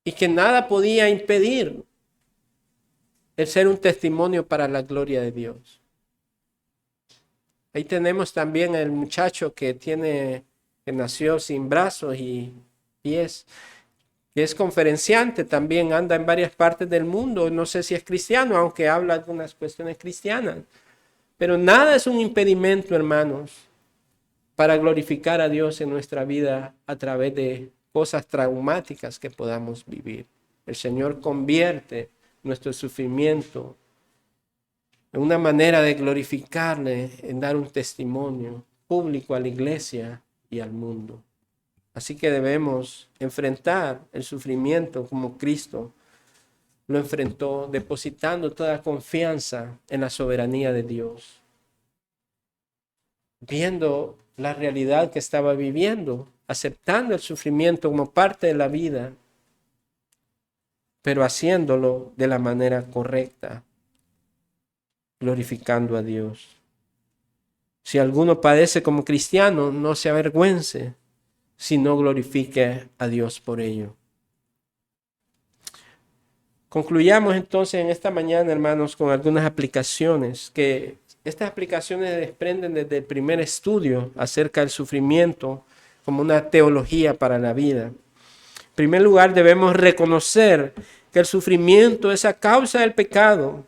y que nada podía impedir el ser un testimonio para la gloria de Dios. Ahí tenemos también el muchacho que nació sin brazos y pies, que es conferenciante, también anda en varias partes del mundo. No sé si es cristiano, aunque habla algunas cuestiones cristianas. Pero nada es un impedimento, hermanos, para glorificar a Dios en nuestra vida a través de cosas traumáticas que podamos vivir. El Señor convierte nuestro sufrimiento en una manera de glorificarle, en dar un testimonio público a la iglesia y al mundo. Así que debemos enfrentar el sufrimiento como Cristo lo enfrentó, depositando toda confianza en la soberanía de Dios, viendo la realidad que estaba viviendo, aceptando el sufrimiento como parte de la vida, pero haciéndolo de la manera correcta, glorificando a Dios. Si alguno padece como cristiano, no se avergüence, sino glorifique a Dios por ello. Concluyamos entonces en esta mañana, hermanos, con algunas aplicaciones que estas aplicaciones desprenden desde el primer estudio acerca del sufrimiento como una teología para la vida. En primer lugar, debemos reconocer que el sufrimiento es a causa del pecado.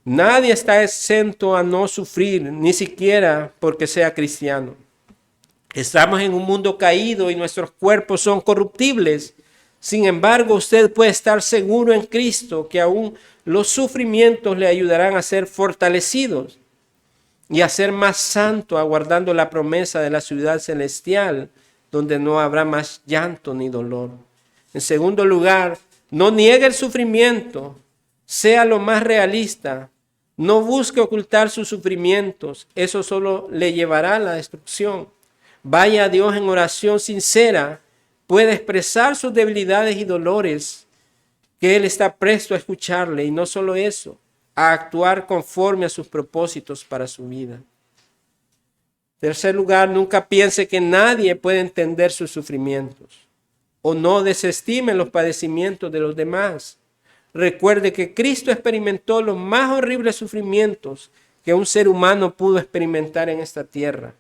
Nadie está exento a no sufrir, ni siquiera porque sea cristiano. Estamos en un mundo caído y nuestros cuerpos son corruptibles. Sin embargo, usted puede estar seguro en Cristo que aún los sufrimientos le ayudarán a ser fortalecidos y a ser más santo, aguardando la promesa de la ciudad celestial, donde no habrá más llanto ni dolor. En segundo lugar, no niegue el sufrimiento, sea lo más realista. No busque ocultar sus sufrimientos, eso solo le llevará a la destrucción. Vaya a Dios en oración sincera, puede expresar sus debilidades y dolores, que Él está presto a escucharle, y no solo eso, a actuar conforme a sus propósitos para su vida. En tercer lugar, nunca piense que nadie puede entender sus sufrimientos, o no desestime los padecimientos de los demás. Recuerde que Cristo experimentó los más horribles sufrimientos que un ser humano pudo experimentar en esta tierra.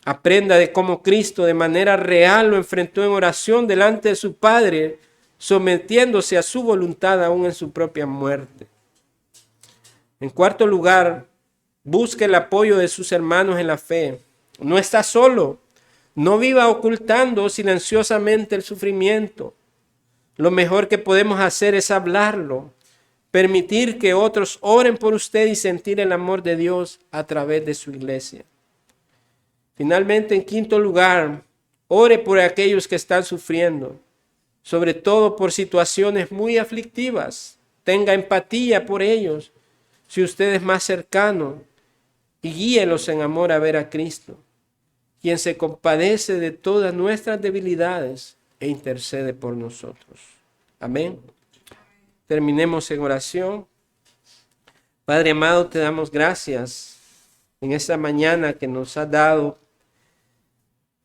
Aprenda de cómo Cristo de manera real lo enfrentó en oración delante de su Padre, sometiéndose a su voluntad aún en su propia muerte. En cuarto lugar, busque el apoyo de sus hermanos en la fe. No está solo. No viva ocultando silenciosamente el sufrimiento. Lo mejor que podemos hacer es hablarlo, permitir que otros oren por usted y sentir el amor de Dios a través de su iglesia. Finalmente, en quinto lugar, ore por aquellos que están sufriendo, sobre todo por situaciones muy aflictivas. Tenga empatía por ellos, si usted es más cercano, y guíelos en amor a ver a Cristo, quien se compadece de todas nuestras debilidades e intercede por nosotros. Amén. Terminemos en oración. Padre amado, te damos gracias en esta mañana que nos has dado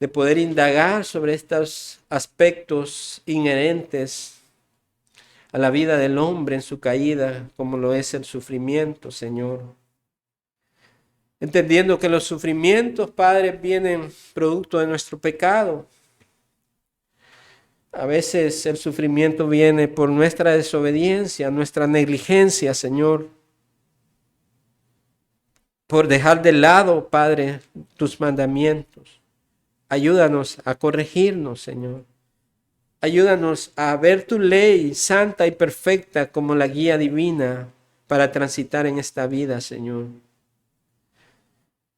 de poder indagar sobre estos aspectos inherentes a la vida del hombre en su caída, como lo es el sufrimiento, Señor. Entendiendo que los sufrimientos, Padre, vienen producto de nuestro pecado. A veces el sufrimiento viene por nuestra desobediencia, nuestra negligencia, Señor. Por dejar de lado, Padre, tus mandamientos. Ayúdanos a corregirnos, Señor. Ayúdanos a ver tu ley santa y perfecta como la guía divina para transitar en esta vida, Señor.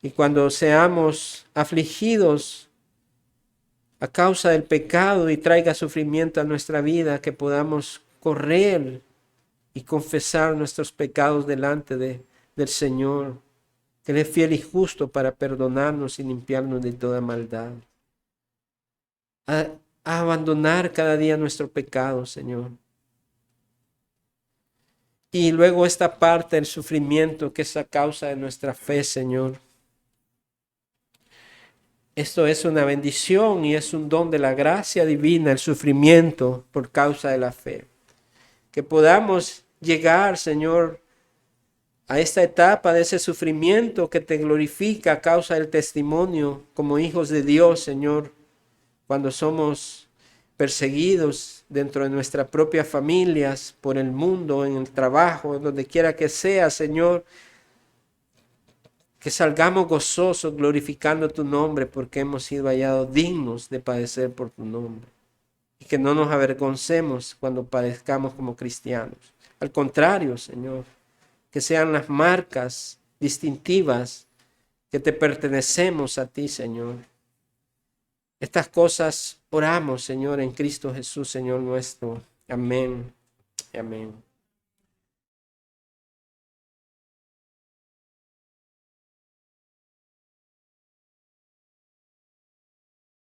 Y cuando seamos afligidos a causa del pecado y traiga sufrimiento a nuestra vida, que podamos correr y confesar nuestros pecados delante del Señor, que Él es fiel y justo para perdonarnos y limpiarnos de toda maldad. A abandonar cada día nuestro pecado, Señor. Y luego esta parte del sufrimiento que es a causa de nuestra fe, Señor. Esto es una bendición y es un don de la gracia divina, el sufrimiento por causa de la fe. Que podamos llegar, Señor, a esta etapa de ese sufrimiento que te glorifica a causa del testimonio como hijos de Dios, Señor, cuando somos perseguidos dentro de nuestras propias familias, por el mundo, en el trabajo, en donde quiera que sea, Señor, que salgamos gozosos glorificando tu nombre porque hemos sido hallados dignos de padecer por tu nombre. Y que no nos avergoncemos cuando padezcamos como cristianos. Al contrario, Señor, que sean las marcas distintivas que te pertenecemos a ti, Señor. Estas cosas oramos, Señor, en Cristo Jesús, Señor nuestro. Amén. Amén.